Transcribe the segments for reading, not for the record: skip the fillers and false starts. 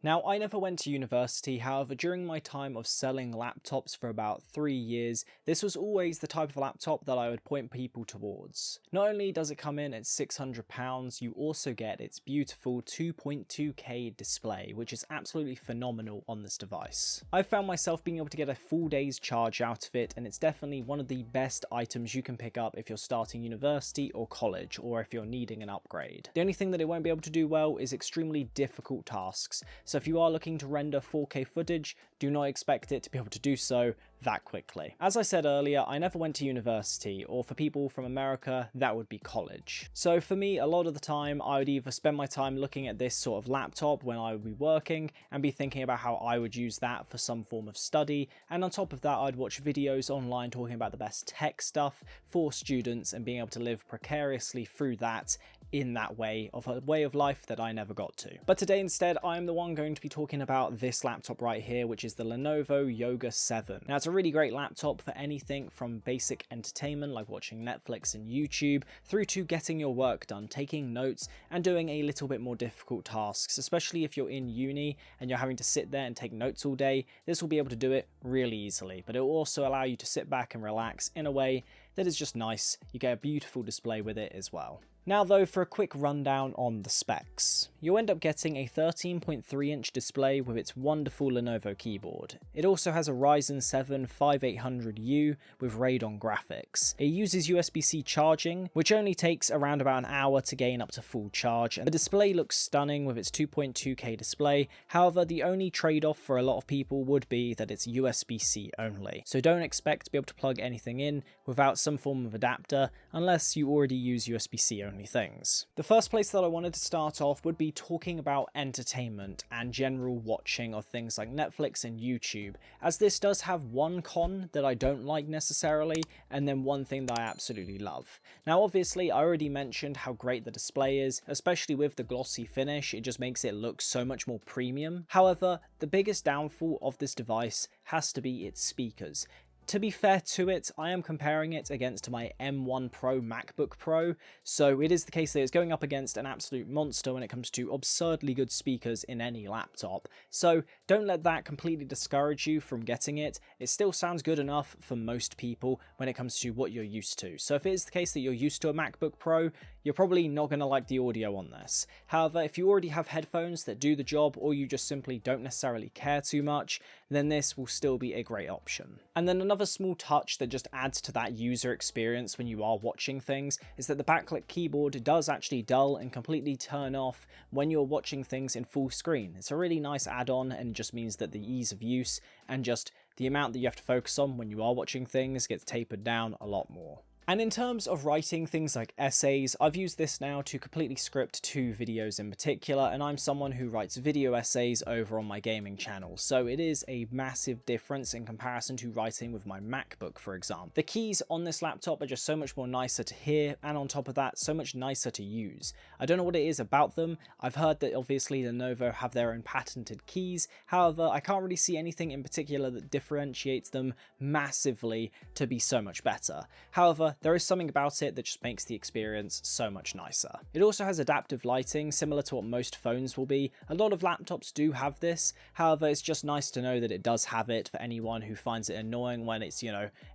Now, I never went to university, however, during my time of selling laptops for about 3 years, this was always the type of laptop that I would point people towards. Not only does it come in at £600, you also get its beautiful 2.2K display, which is absolutely phenomenal on this device. I've found myself being able to get a full day's charge out of it, and it's definitely one of the best items you can pick up if you're starting university or college, or if you're needing an upgrade. The only thing that it won't be able to do well is extremely difficult tasks. So if you are looking to render 4K footage, do not expect it to be able to do so that quickly. As I said earlier, I never went to university, or for people from America, that would be college. So for me, a lot of the time, I would either spend my time looking at this sort of laptop when I would be working, and be thinking about how I would use that for some form of study, and on top of that, I'd watch videos online talking about the best tech stuff for students, and being able to live precariously through that in that way of life that I never got to. But today instead, I'm the one going to be talking about this laptop right here, which is the Lenovo Yoga 7. Now, it's a really great laptop for anything from basic entertainment like watching Netflix and YouTube, through to getting your work done, taking notes, and doing a little bit more difficult tasks, especially if you're in uni and you're having to sit there and take notes all day. This will be able to do it really easily, but it will also allow you to sit back and relax in a way that is just nice. You get a beautiful display with it as well. Now though, for a quick rundown on the specs. You'll end up getting a 13.3 inch display with its wonderful Lenovo keyboard. It also has a Ryzen 7 5800U with Radeon graphics. It uses USB-C charging, which only takes around about an hour to gain up to full charge, and the display looks stunning with its 2.2K display. However, the only trade-off for a lot of people would be that it's USB-C only. So don't expect to be able to plug anything in without some form of adapter, unless you already use USB-C only things. The first place that I wanted to start off would be talking about entertainment and general watching of things like Netflix and YouTube, as this does have one con that I don't like necessarily, and then one thing that I absolutely love. Now obviously, I already mentioned how great the display is, especially with the glossy finish. It just makes it look so much more premium. However, the biggest downfall of this device has to be its speakers. To be fair to it, I am comparing it against my M1 Pro MacBook Pro, so it is the case that it's going up against an absolute monster when it comes to absurdly good speakers in any laptop. So don't let that completely discourage you from getting it. It still sounds good enough for most people when it comes to what you're used to. So if it is the case that you're used to a MacBook Pro, you're probably not going to like the audio on this. However, if you already have headphones that do the job, or you just simply don't necessarily care too much, then this will still be a great option. And then another small touch that just adds to that user experience when you are watching things is that the backlit keyboard does actually dull and completely turn off when you're watching things in full screen. It's a really nice add-on, and just means that the ease of use and just the amount that you have to focus on when you are watching things gets tapered down a lot more. And in terms of writing things like essays, I've used this now to completely script 2 videos in particular, and I'm someone who writes video essays over on my gaming channel, so it is a massive difference in comparison to writing with my MacBook, for example. The keys on this laptop are just so much more nicer to hear, and on top of that, so much nicer to use. I don't know what it is about them. I've heard that obviously Lenovo have their own patented keys, however, I can't really see anything in particular that differentiates them massively to be so much better. However, there is something about it that just makes the experience so much nicer. It also has adaptive lighting, similar to what most phones will be. A lot of laptops do have this, however, it's just nice to know that it does have it for anyone who finds it annoying when it's,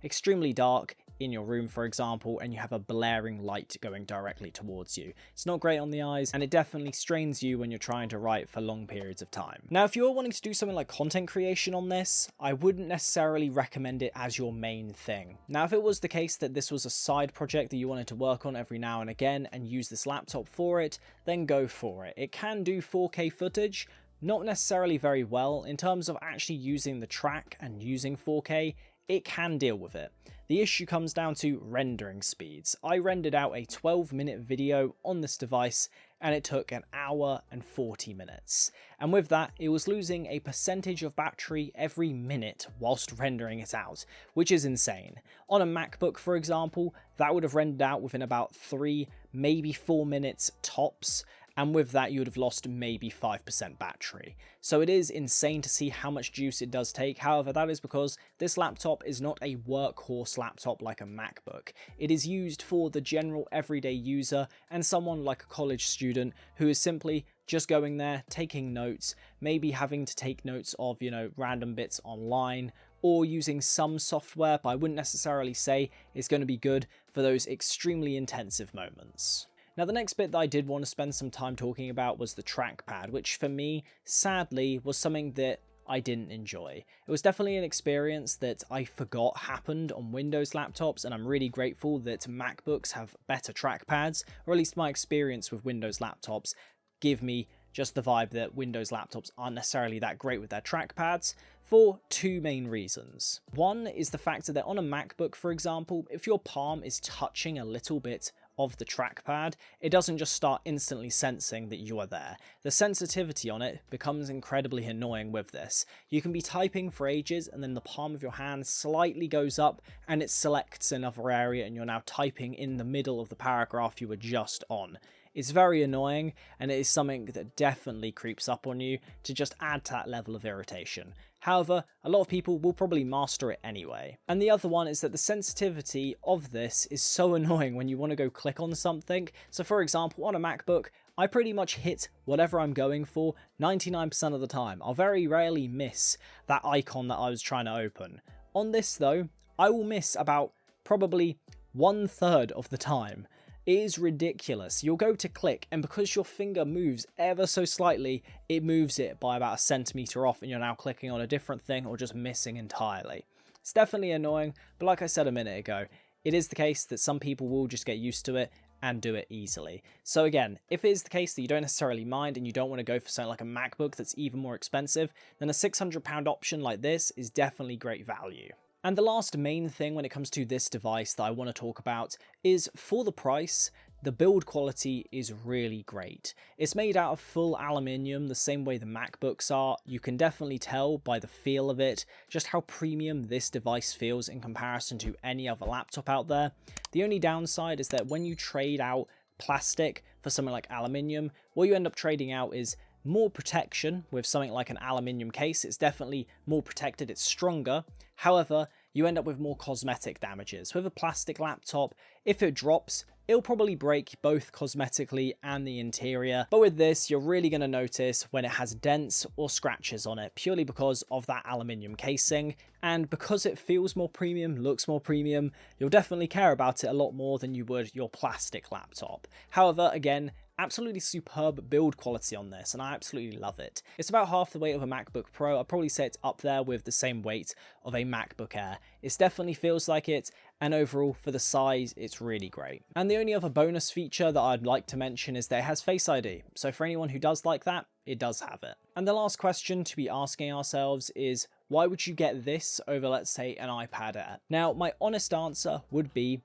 extremely dark in your room, for example, and you have a blaring light going directly towards you. It's not great on the eyes, and it definitely strains you when you're trying to write for long periods of time. Now, if you're wanting to do something like content creation on this, I wouldn't necessarily recommend it as your main thing. Now, if it was the case that this was a side project that you wanted to work on every now and again and use this laptop for it, then go for it. It can do 4K footage, not necessarily very well. In terms of actually using the track and using 4K, it can deal with it. The issue comes down to rendering speeds. I rendered out a 12-minute video on this device, and it took an hour and 40 minutes. And with that, it was losing a percentage of battery every minute whilst rendering it out, which is insane. On a MacBook, for example, that would have rendered out within about 3, maybe 4 minutes tops, and with that you would have lost maybe 5% battery. So it is insane to see how much juice it does take. However, that is because this laptop is not a workhorse laptop like a MacBook. It is used for the general everyday user and someone like a college student who is simply just going there, taking notes, maybe having to take notes of, random bits online, or using some software, but I wouldn't necessarily say it's going to be good for those extremely intensive moments. Now, the next bit that I did want to spend some time talking about was the trackpad, which for me, sadly, was something that I didn't enjoy. It was definitely an experience that I forgot happened on Windows laptops, and I'm really grateful that MacBooks have better trackpads, or at least my experience with Windows laptops give me just the vibe that Windows laptops aren't necessarily that great with their trackpads, for two main reasons. One is the fact that on a MacBook, for example, if your palm is touching a little bit of the trackpad, it doesn't just start instantly sensing that you are there. The sensitivity on it becomes incredibly annoying with this. You can be typing for ages and then the palm of your hand slightly goes up and it selects another area and you're now typing in the middle of the paragraph you were just on. It's very annoying, and it is something that definitely creeps up on you to just add to that level of irritation. However, a lot of people will probably master it anyway. And the other one is that the sensitivity of this is so annoying when you want to go click on something. So for example, on a MacBook, I pretty much hit whatever I'm going for 99% of the time. I'll very rarely miss that icon that I was trying to open. On this though, I will miss about probably 1/3 of the time. It is ridiculous. You'll go to click, and because your finger moves ever so slightly, it moves it by about a centimeter off, and you're now clicking on a different thing or just missing entirely. It's definitely annoying, but like I said a minute ago, it is the case that some people will just get used to it and do it easily. So again, if it is the case that you don't necessarily mind and you don't want to go for something like a MacBook that's even more expensive, then a £600 option like this is definitely great value. And the last main thing when it comes to this device that I want to talk about is, for the price, the build quality is really great. It's made out of full aluminium the same way the MacBooks are. You can definitely tell by the feel of it just how premium this device feels in comparison to any other laptop out there. The only downside is that when you trade out plastic for something like aluminium, what you end up trading out is more protection. With something like an aluminium case, it's definitely more protected, it's stronger. However, you end up with more cosmetic damages. With a plastic laptop, if it drops, it'll probably break both cosmetically and the interior. But with this, you're really going to notice when it has dents or scratches on it, purely because of that aluminium casing. And because it feels more premium, looks more premium, you'll definitely care about it a lot more than you would your plastic laptop. However, again, absolutely superb build quality on this, and I absolutely love it. It's about half the weight of a MacBook Pro. I'd probably say it's up there with the same weight of a MacBook Air. It definitely feels like it, and overall, for the size, it's really great. And the only other bonus feature that I'd like to mention is that it has Face ID. So for anyone who does like that, it does have it. And the last question to be asking ourselves is, why would you get this over, let's say, an iPad Air? Now, my honest answer would be,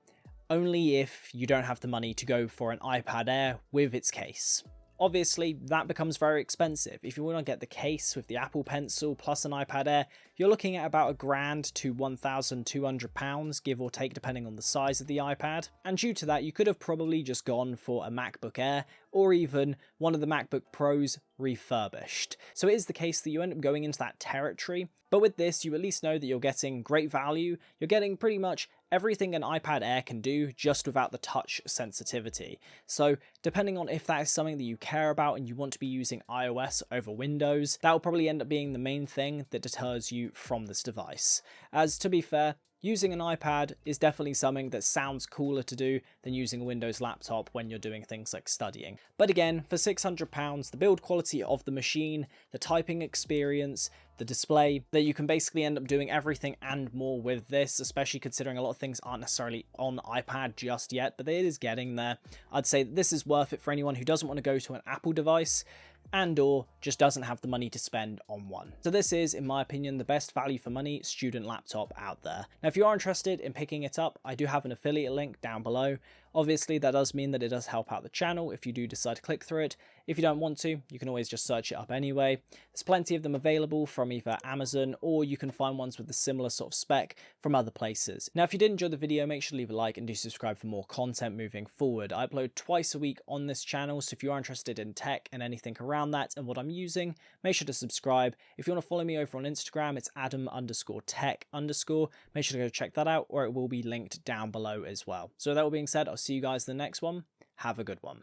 only if you don't have the money to go for an iPad Air with its case. Obviously, that becomes very expensive. If you want to get the case with the Apple Pencil plus an iPad Air, you're looking at about £1,000 to £1,200, give or take, depending on the size of the iPad. And due to that, you could have probably just gone for a MacBook Air or even one of the MacBook Pros refurbished. So it is the case that you end up going into that territory. But with this, you at least know that you're getting great value. You're getting pretty much everything an iPad Air can do, just without the touch sensitivity. So depending on if that is something that you care about and you want to be using iOS over Windows, that will probably end up being the main thing that deters you from this device. As to be fair, using an iPad is definitely something that sounds cooler to do than using a Windows laptop when you're doing things like studying. But again, for £600, the build quality of the machine, the typing experience, the display, that you can basically end up doing everything and more with this, especially considering a lot of things aren't necessarily on iPad just yet, but it is getting there. I'd say that this is worth it for anyone who doesn't want to go to an Apple device and or just doesn't have the money to spend on one. So this is, in my opinion, the best value for money student laptop out there. Now, if you are interested in picking it up, I do have an affiliate link down below. Obviously, that does mean that it does help out the channel if you do decide to click through it. If you don't want to, you can always just search it up anyway. There's plenty of them available from either Amazon, or you can find ones with a similar sort of spec from other places. Now, if you did enjoy the video, make sure to leave a like and do subscribe for more content moving forward. I upload twice a week on this channel, so if you are interested in tech and anything around that and what I'm using, make sure to subscribe. If you want to follow me over on Instagram, it's Adam_tech_. Make sure to go check that out, or it will be linked down below as well. So with that all being said, I'll see you guys in the next one. Have a good one.